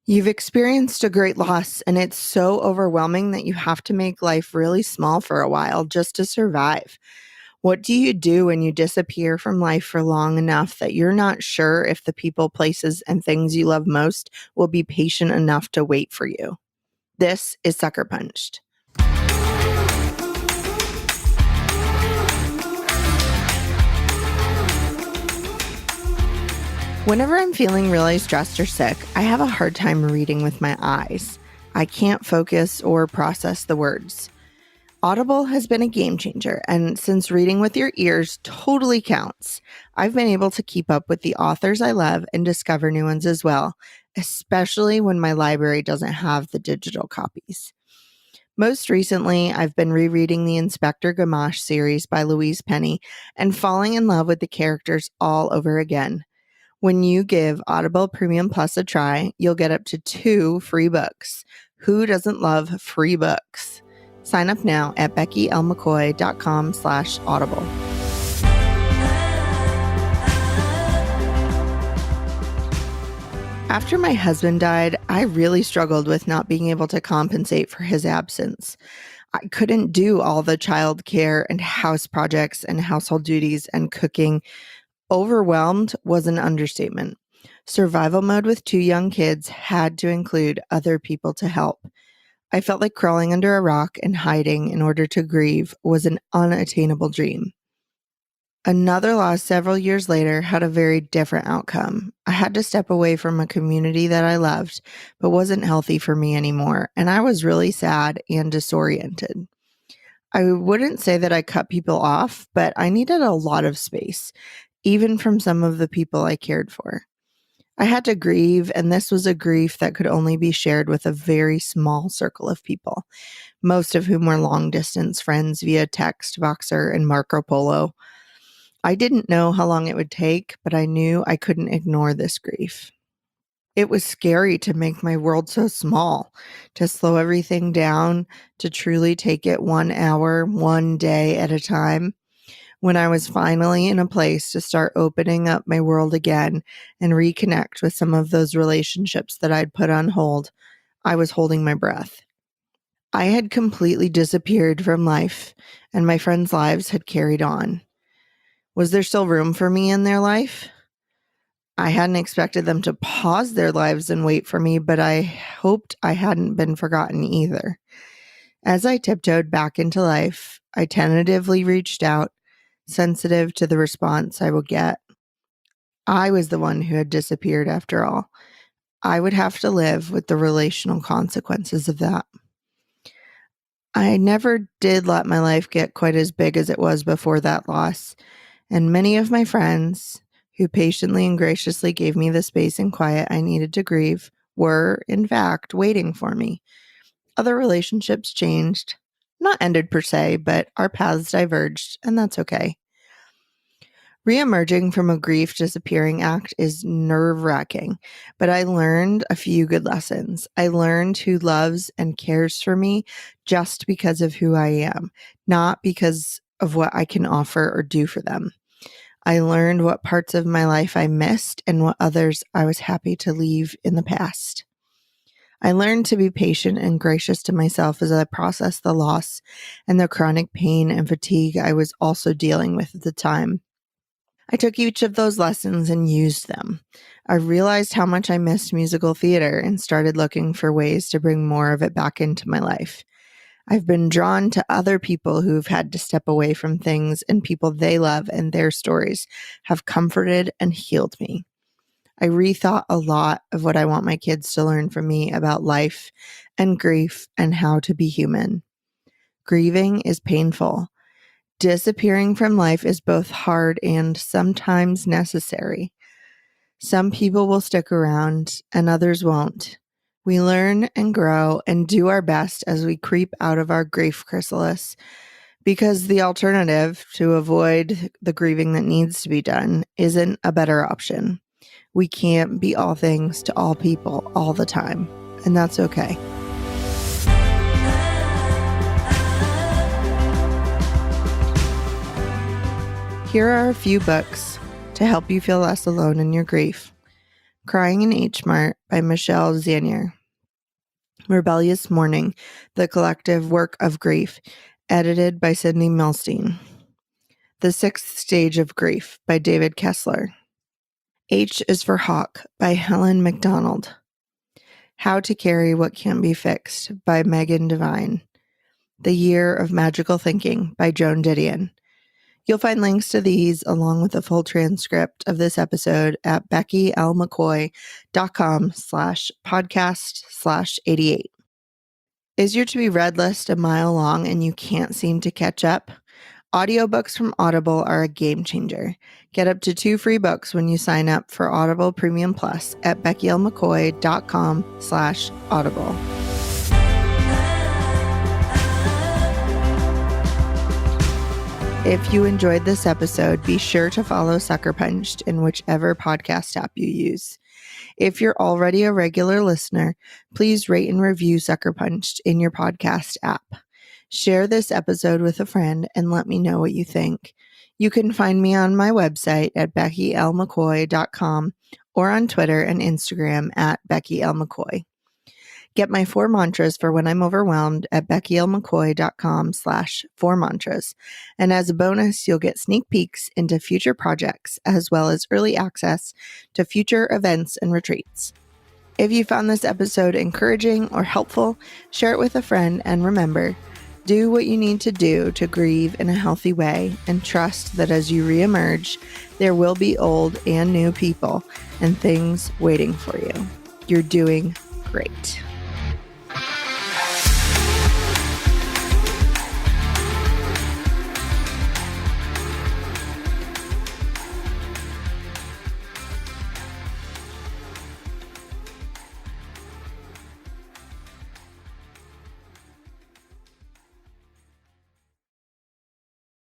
You've experienced a great loss, and it's so overwhelming that you have to make life really small for a while just to survive. What do you do when you disappear from life for long enough that you're not sure if the people, places, and things you love most will be patient enough to wait for you? This is Sucker Punched. Whenever I'm feeling really stressed or sick, I have a hard time reading with my eyes. I can't focus or process the words. Audible has been a game changer, and since reading with your ears totally counts, I've been able to keep up with the authors I love and discover new ones as well, especially when my library doesn't have the digital copies. Most recently, I've been rereading the Inspector Gamache series by Louise Penny and falling in love with the characters all over again. When you give Audible Premium Plus a try, you'll get up to 2 free books. Who doesn't love free books? Sign up now at beckylmccoy.com/audible. After my husband died, I really struggled with not being able to compensate for his absence. I couldn't do all the childcare and house projects and household duties and cooking. Overwhelmed was an understatement. Survival mode with 2 young kids had to include other people to help. I felt like crawling under a rock and hiding in order to grieve was an unattainable dream. Another loss several years later had a very different outcome. I had to step away from a community that I loved, but wasn't healthy for me anymore, and I was really sad and disoriented. I wouldn't say that I cut people off, but I needed a lot of space, even from some of the people I cared for. I had to grieve, and this was a grief that could only be shared with a very small circle of people, most of whom were long-distance friends via text, Voxer, and Marco Polo. I didn't know how long it would take, but I knew I couldn't ignore this grief. It was scary to make my world so small, to slow everything down, to truly take it 1 hour, 1 day at a time. When I was finally in a place to start opening up my world again and reconnect with some of those relationships that I'd put on hold, I was holding my breath. I had completely disappeared from life, and my friends' lives had carried on. Was there still room for me in their life? I hadn't expected them to pause their lives and wait for me, but I hoped I hadn't been forgotten either. As I tiptoed back into life, I tentatively reached out, sensitive to the response I would get. I was the one who had disappeared after all. I would have to live with the relational consequences of that. I never did let my life get quite as big as it was before that loss, and many of my friends who patiently and graciously gave me the space and quiet I needed to grieve were, in fact, waiting for me. Other relationships changed, not ended per se, but our paths diverged, and that's okay. Reemerging from a grief disappearing act is nerve-wracking, but I learned a few good lessons. I learned who loves and cares for me just because of who I am, not because of what I can offer or do for them. I learned what parts of my life I missed and what others I was happy to leave in the past. I learned to be patient and gracious to myself as I processed the loss and the chronic pain and fatigue I was also dealing with at the time. I took each of those lessons and used them. I realized how much I missed musical theater and started looking for ways to bring more of it back into my life. I've been drawn to other people who've had to step away from things, and people they love and their stories have comforted and healed me. I rethought a lot of what I want my kids to learn from me about life and grief and how to be human. Grieving is painful. Disappearing from life is both hard and sometimes necessary. Some people will stick around and others won't. We learn and grow and do our best as we creep out of our grief chrysalis, because the alternative, to avoid the grieving that needs to be done, isn't a better option. We can't be all things to all people all the time, and that's okay. Here are a few books to help you feel less alone in your grief. Crying in H Mart by Michelle Zanier. Rebellious Mourning, The Collective Work of Grief, edited by Sydney Milstein. The Sixth Stage of Grief by David Kessler. H is for Hawk by Helen MacDonald. How to Carry What Can't Be Fixed by Megan Devine. The Year of Magical Thinking by Joan Didion. You'll find links to these along with a full transcript of this episode at beckylmccoy.com/podcast/88. Is your to-be-read list a mile long and you can't seem to catch up? Audiobooks from Audible are a game changer. Get up to 2 free books when you sign up for Audible Premium Plus at beckylmccoy.com/audible. If you enjoyed this episode, be sure to follow Sucker Punched in whichever podcast app you use. If you're already a regular listener, please rate and review Sucker Punched in your podcast app. Share this episode with a friend and let me know what you think. You can find me on my website at beckylmccoy.com or on Twitter and Instagram at beckylmccoy. Get my 4 mantras for when I'm overwhelmed at beckylmccoy.com/4mantras. And as a bonus, you'll get sneak peeks into future projects as well as early access to future events and retreats. If you found this episode encouraging or helpful, share it with a friend and remember, do what you need to do to grieve in a healthy way and trust that as you reemerge, there will be old and new people and things waiting for you. You're doing great.